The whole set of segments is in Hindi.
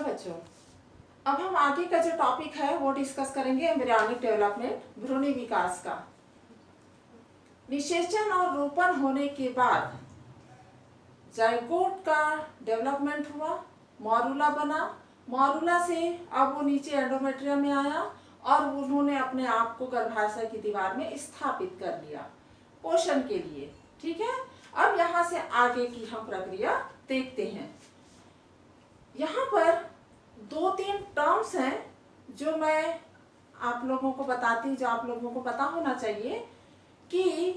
नमस्कार बच्चों। अब हम आगे का जो टॉपिक है वो डिस्कस करेंगे एम्ब्रियोनिक डेवलपमेंट, भ्रूणी विकास का। निषेचन और रोपण होने के बाद जाइगोट का डेवलपमेंट हुआ, मॉरूला बना, मॉरूला से अब वो नीचे एंडोमेट्रियम में आया और उन्होंने अपने आप को गर्भाशय की दीवार में स्थापित कर लिया पोषण के लिए। ठीक है, अब यहाँ से आगे की हम प्रक्रिया देखते हैं। यहाँ पर 2-3 टर्म्स हैं जो मैं आप लोगों को बताती हूँ, जो आप लोगों को पता होना चाहिए कि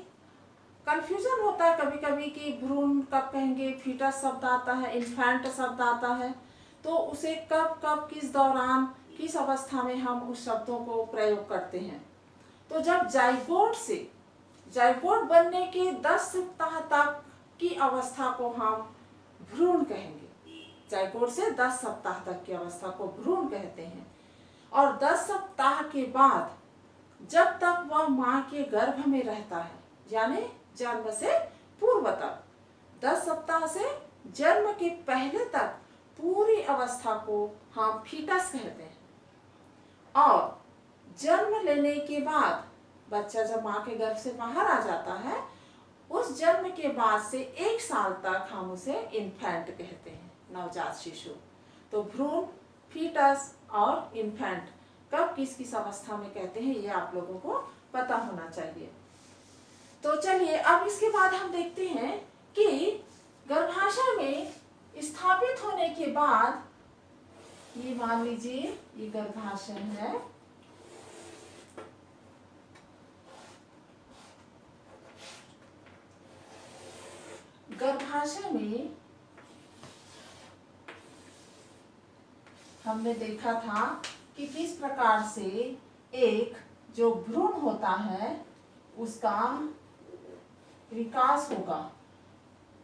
कंफ्यूजन होता है कभी कभी कि भ्रूण कब कहेंगे, फीटस शब्द आता है, इन्फेंट शब्द आता है, तो उसे कब कब किस दौरान किस अवस्था में हम उस शब्दों को प्रयोग करते हैं। तो जब जाइगोट बनने के 10 सप्ताह तक की अवस्था को हम भ्रूण कहेंगे। जाइगोट से 10 सप्ताह तक की अवस्था को भ्रूण कहते हैं। और 10 सप्ताह के बाद जब तक वह माँ के गर्भ में रहता है, यानी जन्म से पूर्व तक, 10 सप्ताह से जन्म के पहले तक पूरी अवस्था को हम फीटस कहते हैं। और जन्म लेने के बाद बच्चा जब माँ के गर्भ से बाहर आ जाता है, उस जन्म के बाद से 1 साल तक हम उसे इन्फेंट कहते हैं, नवजात शिशु। तो भ्रूण, फीटस और इन्फेंट कब किस किस अवस्था में कहते हैं, ये आप लोगों को पता होना चाहिए। तो चलिए अब इसके बाद हम देखते हैं कि गर्भाशय में स्थापित होने के बाद, ये मान लीजिए ये गर्भाशय है, गर्भाशय में हमने देखा था कि किस प्रकार से एक जो भ्रूण होता है उसका विकास होगा।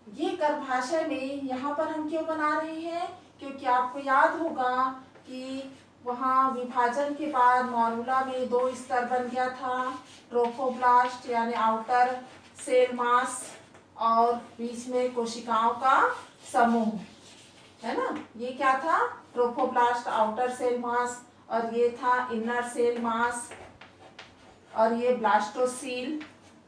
ये गर्भाशय में यहाँ पर हम क्यों बना रहे हैं, क्योंकि आपको याद होगा कि वहाँ विभाजन के बाद मॉरूला में 2 स्तर बन गया था, ट्रोफोब्लास्ट यानी आउटर सेल मास और बीच में कोशिकाओं का समूह, है ना। ये क्या था, ट्रोफोब्लास्ट आउटर सेल मास, और ये था इनर सेल मास, और ये ब्लास्टोसील,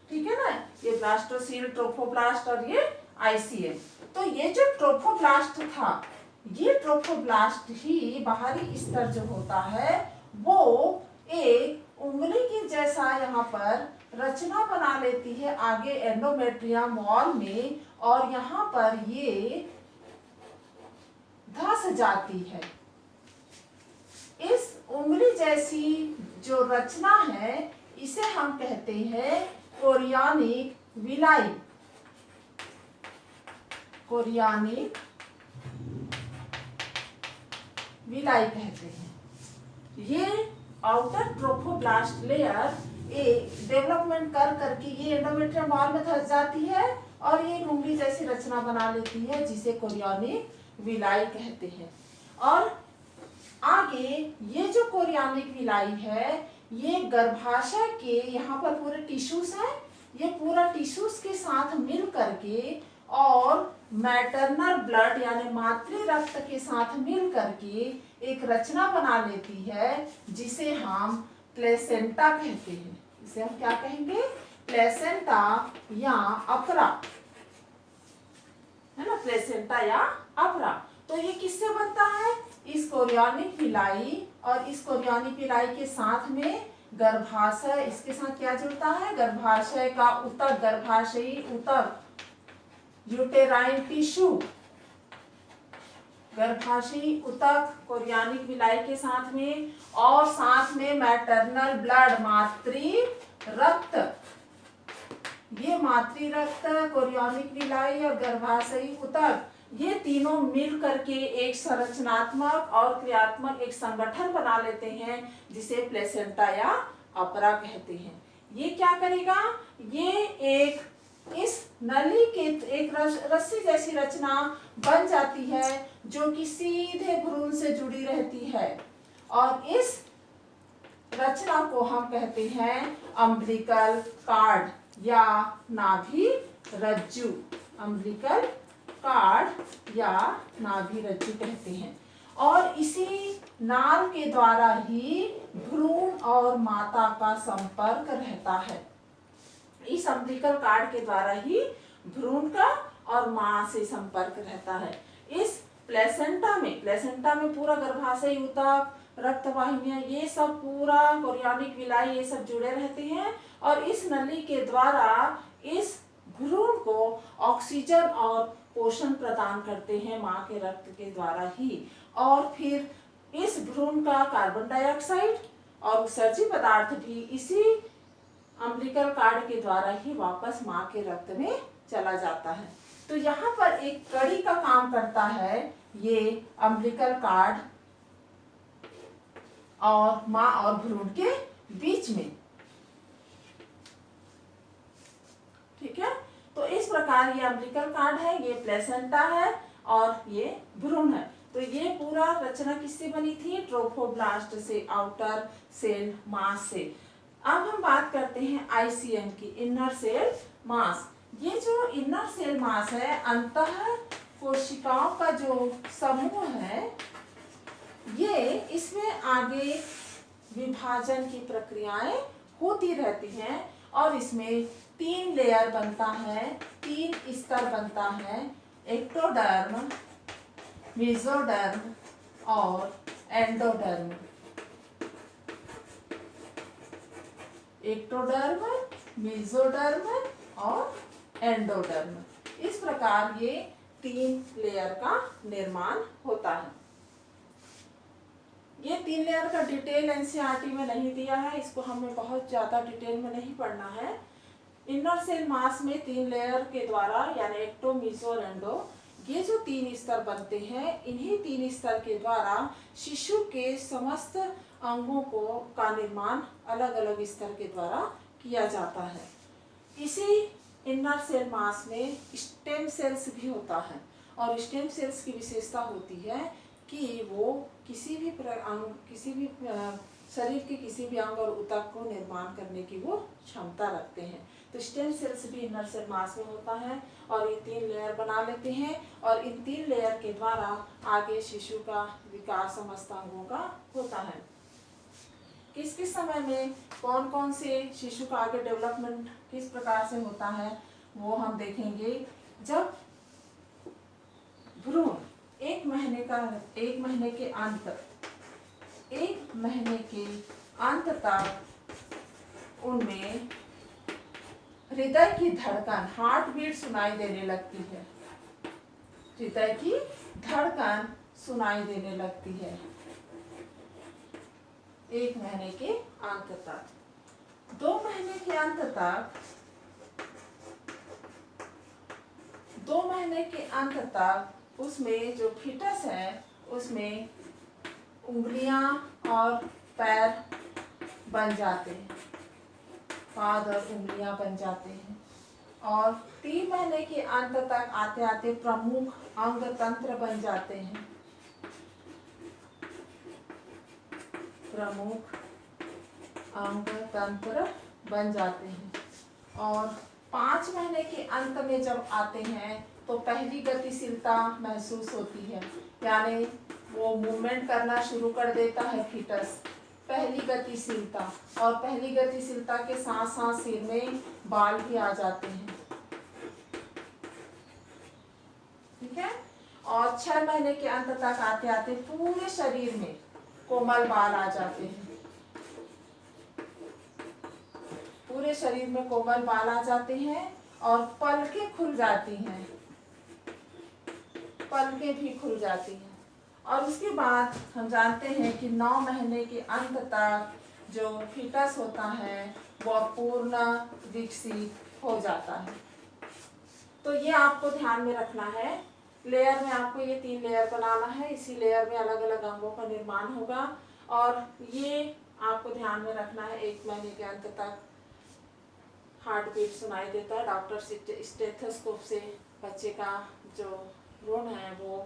ठीक है ना, ये ब्लास्टोसील, ट्रोफोब्लास्ट और ये आईसीएम। तो ये जो ट्रोफोब्लास्ट था, ये ट्रोफोब्लास्ट ही बाहरी स्तर जो होता है वो एक उंगली के जैसा यहाँ पर रचना बना लेती है आगे एंडोमेट्रियम वॉल में, और यहाँ पर ये धस जाती है। इस उंगली जैसी जो रचना है इसे हम कहते हैं कोरियानिक विलाई, कोरियानिक विलाई कहते हैं। ये आउटर ट्रोफोब्लास्ट लेयर डेवलपमेंट कर करके ये एंडोमेट्रियम वॉल में धस जाती है और ये उंगली जैसी रचना बना लेती है जिसे कोरियानिक विलाई कहते हैं। और आगे ये जो कोरियानिक विलाई है ये गर्भाशय के यहाँ पर पूरे टिश्यूज है, ये पूरा टिश्यूज के साथ मिल करके और मैटरनल ब्लड यानी मातृ रक्त के साथ मिल करके एक रचना बना लेती है जिसे हम प्लेसेंटा कहते हैं। इसे हम क्या कहेंगे, प्लेसेंटा या अपरा, है ना, प्लेसेंटा या अपरा। तो ये किससे बनता है, इस कोरियानिक विलाई और इस कोरियानिक विलाई के साथ में गर्भाशय, इसके साथ क्या जुड़ता है, गर्भाशय का ऊतक, गर्भाशयी ऊतक, यूटेराइन टिश्यू, गर्भाशयी ऊतक कोरियानिक विलाई के साथ में, और साथ में मैटरनल ब्लड, मातृ रक्त। ये मातृ रक्त, कोरियानिक विलाई और गर्भाशयी ऊतक, ये तीनों मिल करके एक संरचनात्मक और क्रियात्मक एक संगठन बना लेते हैं जिसे प्लेसेंटा या अपरा कहते हैं। ये क्या करेगा, ये एक इस नली के एक रस्सी जैसी रचना बन जाती है जो कि सीधे भ्रूण से जुड़ी रहती है, और इस रचना को हम कहते हैं अम्बिलिकल कार्ड या नाभि रज्जु, अम्बिलिकल कार्ड या नाभि रज्जु कहते हैं। और इसी नाल के द्वारा ही भ्रूण और माता का संपर्क रहता है। इस अम्बिलिकल कार्ड के द्वारा ही भ्रूण का और मां से संपर्क रहता है। इस प्लेसेंटा में पूरा गर्भाशय ऊतक, रक्तवाहिनियां, ये सब पूरा कोरियोनिक विलाई ये सब जुड़े रहते हैं और इस नली के द्वारा इस भ्रूण को ऑक्सीजन और पोषण प्रदान करते हैं मां के रक्त के द्वारा ही। और फिर इस भ्रूण का कार्बन डाइऑक्साइड और उत्सर्जी पदार्थ भी इसी अम्बिलिकल कार्ड के द्वारा ही वापस मां के रक्त में चला जाता है। तो यहाँ पर एक कड़ी का काम करता है ये अम्बिलिकल कार्ड और मां और भ्रूण के बीच में। ठीक है, तो इस प्रकार ये अम्बिलिकल कार्ड है, ये प्लेसेंटा है और ये भ्रूण है। तो ये पूरा रचना किससे बनी थी? ट्रोफोब्लास्ट से, आउटर सेल मास से। अब हम बात करते हैं ICM की, इनर सेल मास। ये जो इनर सेल मास है, अंतः कोशिकाओं का जो समूह है, ये इसमें आगे विभाजन की प्रक्रियाएं होती रहती हैं और इसमें 3 लेयर बनता है, 3 स्तर बनता है, एक्टोडर्म, मेसोडर्म और एंडोडर्म। एक्टोडर्म, मेसोडर्म और एंडोडर्म, इस प्रकार ये 3 लेयर का निर्माण होता है। ये 3 लेयर का डिटेल NCERT में नहीं दिया है, इसको हमें बहुत ज्यादा डिटेल में नहीं पढ़ना है। इनर सेल मास में 3 लेयर के द्वारा यानी एक्टो, मेसो और एंडो, ये जो 3 स्तर बनते हैं, इन्हीं 3 स्तर के द्वारा शिशु के समस्त अंगों का निर्माण अलग अलग स्तर के द्वारा किया जाता है। इसी इनर सेल मास में स्टेम सेल्स भी होता है और स्टेम सेल्स की विशेषता होती है कि वो किसी भी शरीर के किसी भी अंग और ऊतक को निर्माण करने की वो क्षमता रखते हैं। तो स्टेम सेल्स भी इनर सेल मास में होता है और ये 3 लेयर बना लेते हैं और इन 3 लेयर के द्वारा आगे शिशु का विकास समस्त अंगों का होता है। किस किस समय में कौन कौन से शिशु का आगे डेवलपमेंट किस प्रकार से होता है वो हम देखेंगे। जब भ्रूण 1 महीने के अंत तक उनमें हृदय की धड़कन, हार्ट बीट सुनाई देने लगती है, हृदय की धड़कन सुनाई देने लगती है 1 महीने के अंत तक। 2 महीने के अंत तक 2 महीने के अंत तक उसमें जो फीटस है उसमें उंगलियां और पैर बन जाते हैं, पाद और उंगलियां बन जाते हैं और 3 महीने के अंत तक आते आते प्रमुख अंग तंत्र बन जाते हैं, प्रमुख अंग तंत्र बन जाते हैं और 5 महीने के अंत में जब आते हैं तो पहली गतिशीलता महसूस होती है, यानी वो मूवमेंट करना शुरू कर देता है फीटस, पहली गतिशीलता। और पहली गतिशीलता के साथ साथ सिर में बाल भी आ जाते हैं। ठीक है, और 6 महीने के अंत तक आते आते पूरे शरीर में कोमल बाल आ जाते हैं, पूरे शरीर में कोमल बाल आ जाते हैं और पलकें खुल जाती हैं, पलकें भी खुल जाती हैं। और उसके बाद हम जानते हैं कि 9 महीने के अंत तक जो फीटस होता है वह पूर्ण विकसित हो जाता है। तो ये आपको ध्यान में रखना है। लेयर में आपको ये 3 लेयर बनाना है, इसी लेयर में अलग अलग अंगों का निर्माण होगा और ये आपको ध्यान में रखना है। 1 महीने के अंत तक हार्ट बीट सुनाई देता है, डॉक्टर स्टेथोस्कोप से बच्चे का जो भ्रूण है वो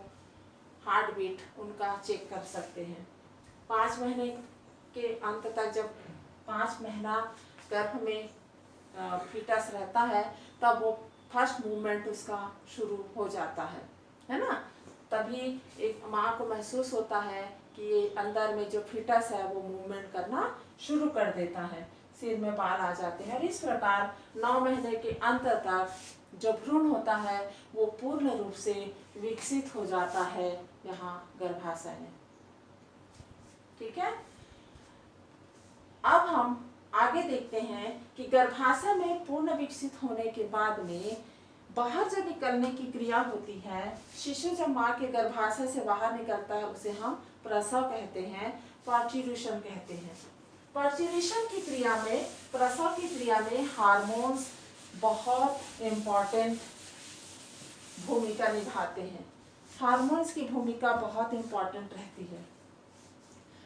हार्ट बीट उनका चेक कर सकते हैं। 5 महीने के अंत तक जब 5 महीना गर्भ में फीटस रहता है तब वो फर्स्ट मूवमेंट उसका शुरू हो जाता है ना। तभी एक माँ को महसूस होता है कि अंदर में जो फीटस है वो मूवमेंट करना शुरू कर देता है, सिर में बाल आ जाते हैं। और इस प्रकार 9 महीने के अंत तक जो भ्रूण होता है वो पूर्ण रूप से विकसित हो जाता है यहाँ गर्भाशय में। ठीक है, अब हम आगे देखते हैं कि गर्भाशय में पूर्ण विकसित होने के बाद में बाहर जो निकलने की क्रिया होती है, शिशु जब माँ के गर्भाशय से बाहर निकलता है उसे हम प्रसव कहते हैं, पार्च्यूरेशन कहते हैं। पार्च्यूरेशन की क्रिया में, प्रसव की क्रिया में हार्मोन्स बहुत इम्पॉर्टेंट भूमिका निभाते हैं। हार्मोन्स की भूमिका बहुत इम्पॉर्टेंट रहती है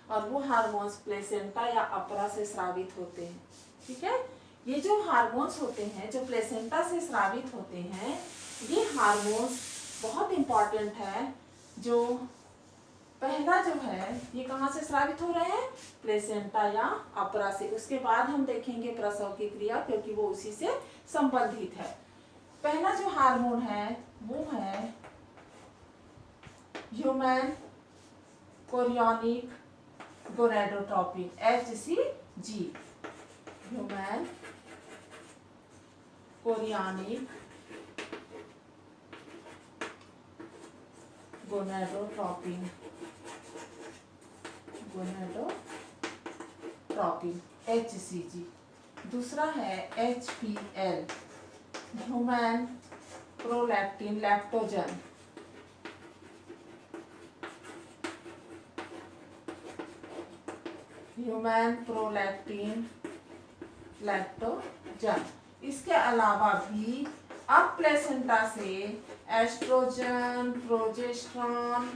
और वो हार्मोन्स प्लेसेंटा या अपरा से स्रावित होते हैं। ठीक है, ये जो हार्मोन्स होते हैं जो प्लेसेंटा से स्रावित होते हैं, ये हार्मोन्स बहुत इम्पॉर्टेंट है। जो पहला जो है ये कहाँ से स्रावित हो रहे हैं, प्लेसेंटा या अपरा से। उसके बाद हम देखेंगे प्रसव की क्रिया, क्योंकि वो उसी से संबंधित है। पहला जो हार्मोन है वो है human chorionic gonadotropin, HCG, human chorionic gonadotropin, HCG। दूसरा है HPL, human prolactin lactogen, human prolactin lactogen. इसके अलावा भी अब प्लेसेंटा से oestrogen, progesterone,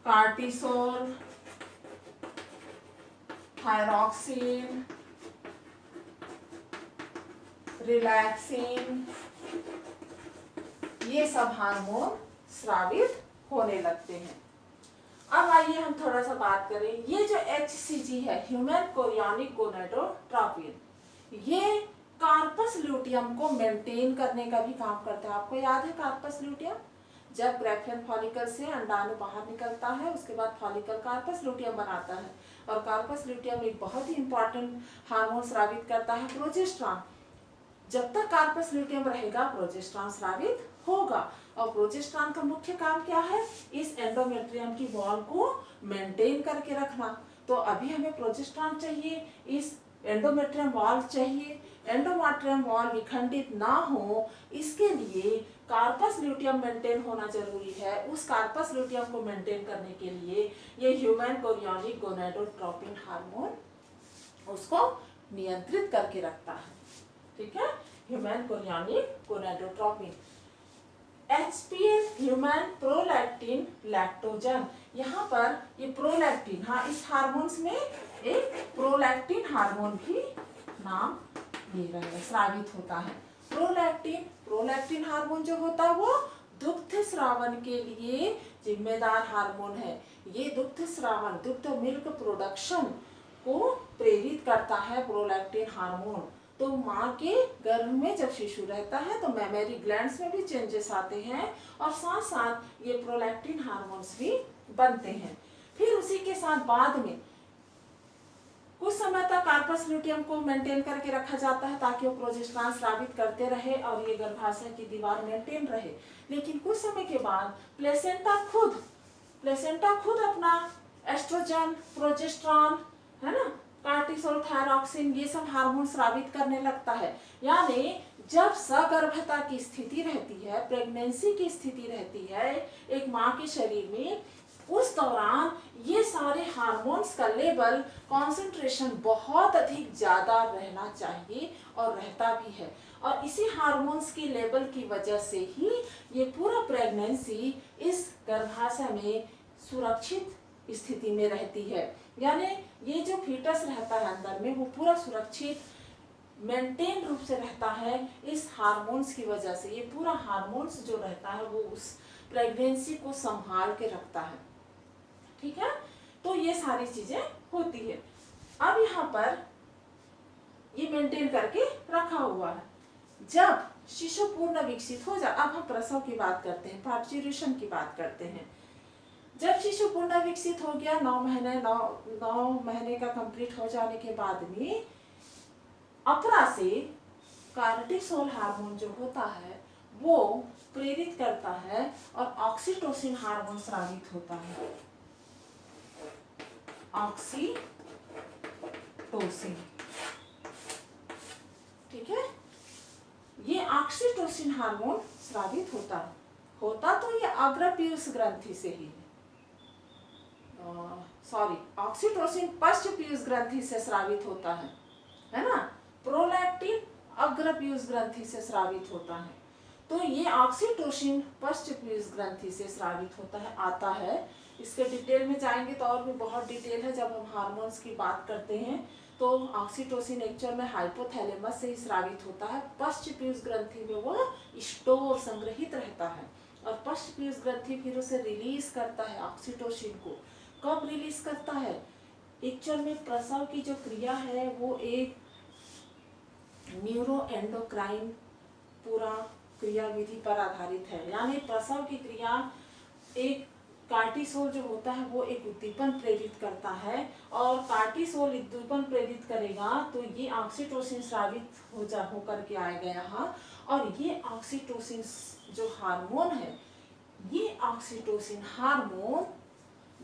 cortisol, thyroxine, relaxin, ये सब हार्मोन स्रावित होने लगते हैं। अब आइए हम थोड़ा सा बात करें, ये जो HCG है, ह्यूमन कोरियोनिक गोनेडोट्रोपिन, ये कार्पस ल्यूटियम को मेंटेन करने का भी काम करता है। आपको याद है कार्पस ल्यूटियम, जब ग्रेफियन फॉलिकल से अंडाणु बाहर निकलता है उसके बाद फॉलिकल कार्पस ल्यूटियम बनाता है, और कार्पस ल्यूटियम एक बहुत ही इंपॉर्टेंट हार्मोन स्रावित करता है, प्रोजेस्टेरॉन। जब तक कार्पस ल्यूटियम रहेगा प्रोजेस्टेरॉन स्रावित होगा, और प्रोजेस्टेरॉन का मुख्य काम क्या है, इस एंडोमेट्रियम की वॉल को मेंटेन करके रखना। तो अभी हमें प्रोजेस्टेरॉन चाहिए, इस एंडोमेट्रियम वॉल चाहिए, एंडोमेट्रियम वॉल विखंडित ना हो इसके लिए कार्पस ल्यूटियम मेंटेन होना जरूरी है। उस कार्पस ल्यूटियम को मेंटेन करने के लिए ये ह्यूमन कोरियोनिक गोनेडोट्रोपिन हार्मोन उसको नियंत्रित करके रखता है। ठीक है, human chorionic gonadotropin. HPL, human prolactin lactogen, यहाँ पर ये प्रोलैक्टिन, हाँ इस हार्मोन्स में एक प्रोलैक्टिन हार्मोन भी नाम ले रहे हैं, स्रावित होता है। प्रोलैक्टिन हार्मोन जो होता है वो दुग्ध स्रावन के लिए जिम्मेदार हार्मोन है। ये दुग्ध स्रावन, दुग्ध मिल्क प्रोडक्शन को प्रेरित करता है प्रोलैक्टिन हार्मोन। तो माँ के गर्भ में जब शिशु रहता है तो मैमेरी ग्लैंड्स में भी चेंजेस आते हैं और साथ साथ ये प्रोलैक्टिन हार्मोन्स भी बनते हैं। फिर उसी के साथ बाद में कुछ समय तक कार्पस ल्यूटियम को मेंटेन करके रखा जाता है ताकि वो प्रोजेस्टेरॉन स्रावित करते रहे और ये गर्भाशय की दीवार मेंटेन रहे। लेकिन कुछ समय के बाद प्लेसेंटा खुद अपना एस्ट्रोजन, प्रोजेस्टेरॉन, है ना, कार्टिसोल, थायरॉक्सिन, ये सब हार्मोन स्रावित करने लगता है। यानी जब सगर्भता की स्थिति रहती है, प्रेगनेंसी की स्थिति रहती है एक माँ के शरीर में, उस दौरान ये सारे हार्मोन्स का लेवल, कॉन्सेंट्रेशन बहुत अधिक ज्यादा रहना चाहिए और रहता भी है। और इसी हार्मोन्स की लेवल की वजह से ही ये पूरा प्रेगनेंसी इस गर्भाशय में सुरक्षित स्थिति में रहती है। यानी ये जो फीटस रहता है अंदर में वो पूरा सुरक्षित मेंटेन रूप से रहता है इस हार्मोन्स की वजह से। ये पूरा हार्मोन्स जो रहता है वो उस प्रेगनेंसी को संभाल के रखता है। ठीक है, तो ये सारी चीजें होती है। अब यहाँ पर ये मेंटेन करके रखा हुआ है। जब शिशु पूर्ण विकसित हो जाए। अब हम प्रसव की बात करते हैं, पार्चुरेशन की बात करते हैं। जब शिशु पूर्ण विकसित हो गया, 9 महीने का कंप्लीट हो जाने के बाद में अपरा से कार्टिसोल हार्मोन जो होता है वो प्रेरित करता है और ऑक्सीटोसिन हार्मोन स्रावित होता है। ऑक्सीटोसिन, ठीक है, ये ऑक्सीटोसिन हार्मोन स्रावित होता तो ये अग्रपीयूष ग्रंथि से ही है, सॉरी, ऑक्सीटोसिन पश्च पीयूष ग्रंथि से स्रावित होता है ना। प्रोलैक्टिन अग्रपीयूष ग्रंथि से स्रावित होता है। तो ये ऑक्सीटोसिन पश्च पीयूष ग्रंथि से स्रावित होता है, आता है। इसके डिटेल में जाएंगे तो और भी बहुत डिटेल है। जब हम हार्मोन्स की बात करते हैं तो ऑक्सीटोसिन एक्चुअल में हाइपोथैलेमस से ही स्रावित होता है। पश्च पीयूष ग्रंथि में वो स्टोर संग्रहित रहता है और पश्च पीयूष ग्रंथि फिर उसे रिलीज करता है ऑक्सीटोसिन को। कब रिलीज करता है? एक्चुअल में प्रसव की जो क्रिया है वो एक न्यूरो एंडोक्राइन पूरा क्रिया विधि पर आधारित है। यानी प्रसव की क्रिया एक कार्टिसोल जो होता है वो एक उद्दीपन प्रेरित करता है और कार्टिसोल उद्दीपन प्रेरित करेगा तो ये ऑक्सीटोसिन स्रावित होकर के आएगा यहाँ। और ये ऑक्सीटोसिन जो हार्मोन है, ये ऑक्सीटोसिन हार्मोन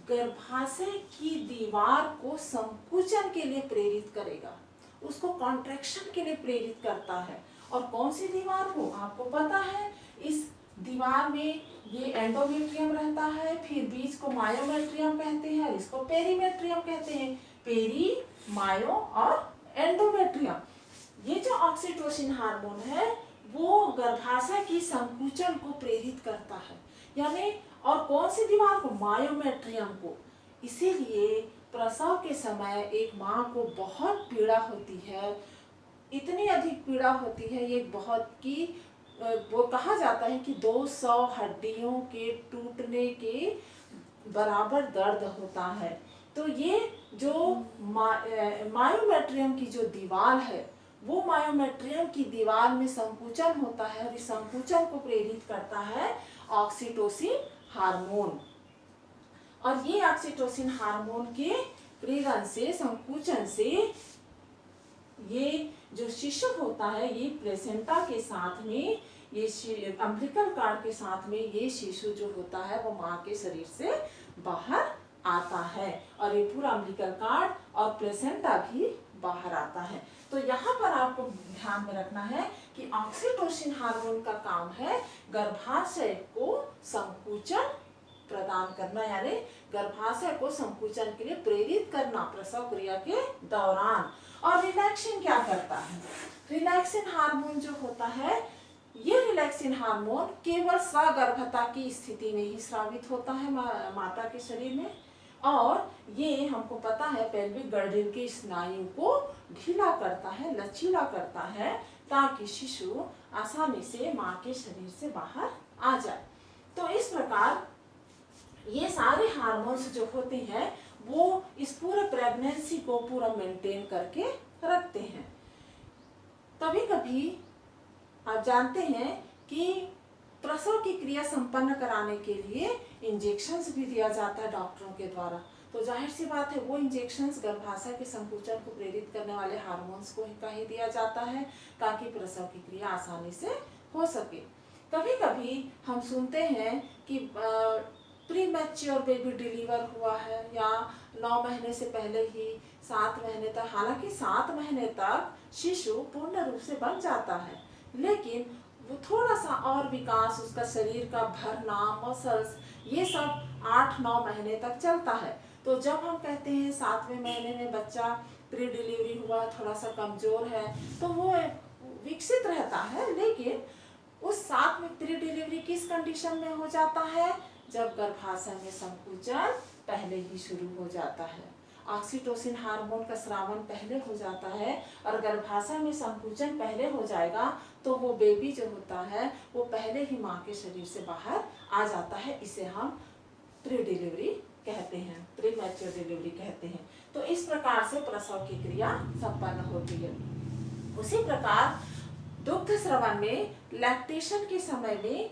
गर्भाशय की दीवार को संकुचन के लिए प्रेरित करेगा, उसको कॉन्ट्रैक्शन के लिए प्रेरित करता है। और कौन सी दीवार को? आपको पता है, इस दीवार में ये एंडोमेट्रियम रहता है, फिर बीच को मायोमेट्रियम कहते हैं और इसको पेरीमेट्रियम कहते हैं। पेरी, मायो और एंडोमेट्रियम। ये जो ऑक्सीटोसिन हार्मोन है वो गर्भाशय की संकुचन को प्रेरित करता है, यानी और कौन सी दीवार को? मायोमेट्रियम को। इसीलिए प्रसव के समय एक माँ को बहुत पीड़ा होती है, इतनी अधिक पीड़ा होती है ये बहुत कि वो कहा जाता है कि 200 हड्डियों के टूटने के बराबर दर्द होता है। तो ये जो मायोमेट्रियम की जो दीवार है वो मायोमेट्रियम की दीवार में संकुचन होता है और इस संकुचन को प्रेरित करता है ऑक्सीटोसिन हार्मोन। और ये ऑक्सीटोसिन हार्मोन के प्रेरण से, संकुचन से ये जो शिशु होता है, ये प्लेसेंटा के साथ में, ये अम्बिलिकल कार्ड के साथ में ये शिशु जो होता है वो माँ के शरीर से बाहर आता है और ये पूरा अम्बिलिकल कार्ड और प्लेसेंटा भी बाहर आता है। तो यहाँ पर आपको ध्यान में रखना है कि ऑक्सीटोसिन हार्मोन का काम है गर्भाशय को संकुचन प्रदान करना, यानी गर्भाशय को संकुचन के लिए प्रेरित करना प्रसव क्रिया के दौरान। और रिलैक्सिन क्या करता है? रिलैक्सिन हार्मोन जो होता है, ये रिलैक्सिन हार्मोन केवल सगर्भता की स्थिति में ही स्रावित होता है माता के शरीर में। और ये हमको पता है पेल्विक गर्डल के स्नायु को ढीला करता है, लचीला करता है, ताकि शिशु आसानी से माँ के शरीर से बाहर आ जाए। तो इस प्रकार ये सारे हार्मोन्स जो होते हैं वो इस पूरे प्रेगनेंसी को पूरा मेंटेन करके रखते हैं। कभी कभी आप जानते हैं कि प्रसव की क्रिया संपन्न कराने के लिए इंजेक्शंस भी दिया जाता है डॉक्टरों के द्वारा। तो जाहिर सी बात है वो इंजेक्शंस गर्भाशय के संकुचन को प्रेरित करने वाले हार्मोन्स को ही दिया जाता है ताकि प्रसव की क्रिया आसानी से हो सके। कभी कभी हम सुनते हैं कि प्री मैच्योर बेबी डिलीवर हुआ है या 9 महीने से पहले ही 7 महीने तक, हालांकि 7 महीने तक शिशु पूर्ण रूप से बन जाता है, लेकिन वो थोड़ा सा और विकास, उसका शरीर का भरना, मसल्स, ये सब 8-9 महीने तक चलता है। तो जब हम कहते हैं 7वें महीने में बच्चा प्री डिलीवरी हुआ, थोड़ा सा कमजोर है, तो वो विकसित रहता है, लेकिन उस 7 में प्री डिलीवरी किस कंडीशन में हो जाता है? जब गर्भाशय में संकुचन पहले ही शुरू हो जाता है, ऑक्सीटोसिन हार्मोन का स्रावन पहले हो जाता है और गर्भाशय में संकुचन पहले हो जाएगा तो वो बेबी जो होता है वो पहले ही माँ के शरीर से बाहर आ जाता है। इसे हम प्री डिलीवरी कहते हैं, प्री मैच्योर डिलीवरी कहते हैं। तो इस प्रकार से प्रसव की क्रिया संपन्न होती है। उसी प्रकार दुग्ध स्रवण में लैक्टेशन के समय में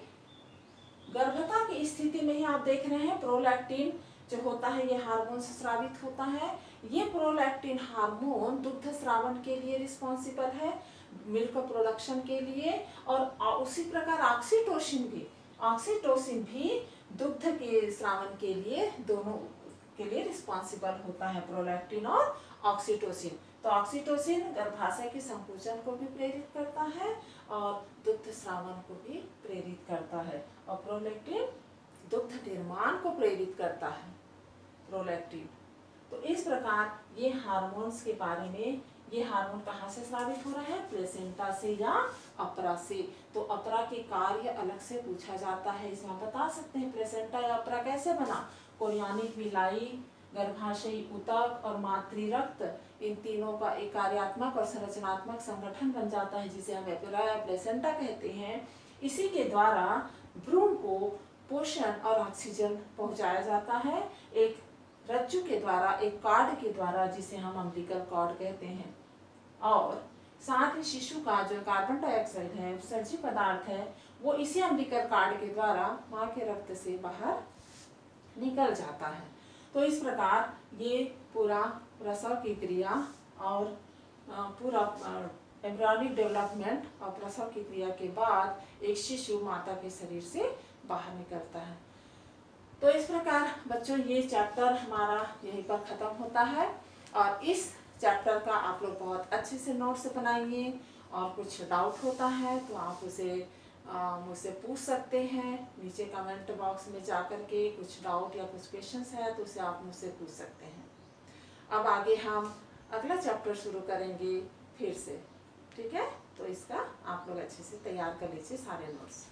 गर्भता की स्थिति में ही आप देख रहे हैं प्रोलैक्टिन जो होता है ये हार्मोन से स्रावित होता है। ये प्रोलैक्टिन हार्मोन दुग्ध स्रावण के लिए रिस्पॉन्सिबल है, मिल्क प्रोडक्शन के लिए। और उसी प्रकार ऑक्सीटोसिन भी दुग्ध के स्रावण के लिए, दोनों के लिए रिस्पॉन्सिबल होता है, प्रोलैक्टिन और ऑक्सीटोसिन। तो ऑक्सीटोसिन गर्भाशय के संकुचन को भी प्रेरित करता है और दुग्ध स्रावण को भी प्रेरित करता है, और प्रोलैक्टिन दुग्ध निर्माण को प्रेरित करता है, प्रोलैक्टिन। तो इस प्रकार ये हार्मोन्स के बारे में, ये हार्मोन कहाँ से स्रावित हो रहा है, प्लेसेंटा से या अपरा से। तो अपरा के कार्य अलग से पूछा जाता है, इसमें आप बता सकते हैं प्लेसेंटा या अपरा कैसे बना। कोरियानिक विलाई, गर्भाशयी ऊतक और मातृ रक्त, इन तीनों का एक कार्यात्मक और संरचनात्मक संगठन बन जाता है जिसे हम एपिरा या प्लेसेंटा कहते हैं। इसी के द्वारा भ्रूण को पोषण और ऑक्सीजन पहुंचाया जाता है, एक रज्जु के द्वारा, एक कार्ड के द्वारा जिसे हम अम्बिलिकल कॉर्ड कहते हैं। और साथ ही शिशु का जो कार्बन डाइऑक्साइड है, उत्सर्जी पदार्थ है, वो इसी अम्बिलिकल कार्ड के द्वारा माँ के रक्त से बाहर निकल जाता है। तो इस प्रकार ये पूरा प्रसव की क्रिया और पूरा एम्ब्रियोनिक डेवलपमेंट और प्रसव की क्रिया के बाद एक शिशु माता के शरीर से बाहर निकलता है। तो इस प्रकार बच्चों ये चैप्टर हमारा यहीं पर ख़त्म होता है, और इस चैप्टर का आप लोग बहुत अच्छे से नोट्स बनाइए, और कुछ डाउट होता है तो आप उसे मुझसे पूछ सकते हैं नीचे कमेंट बॉक्स में जाकर के। कुछ डाउट या कुछ क्वेश्चंस है तो उसे आप मुझसे पूछ सकते हैं। अब आगे हम अगला चैप्टर शुरू करेंगे फिर से, ठीक है। तो इसका आप लोग अच्छे से तैयार कर लीजिए सारे नोट्स।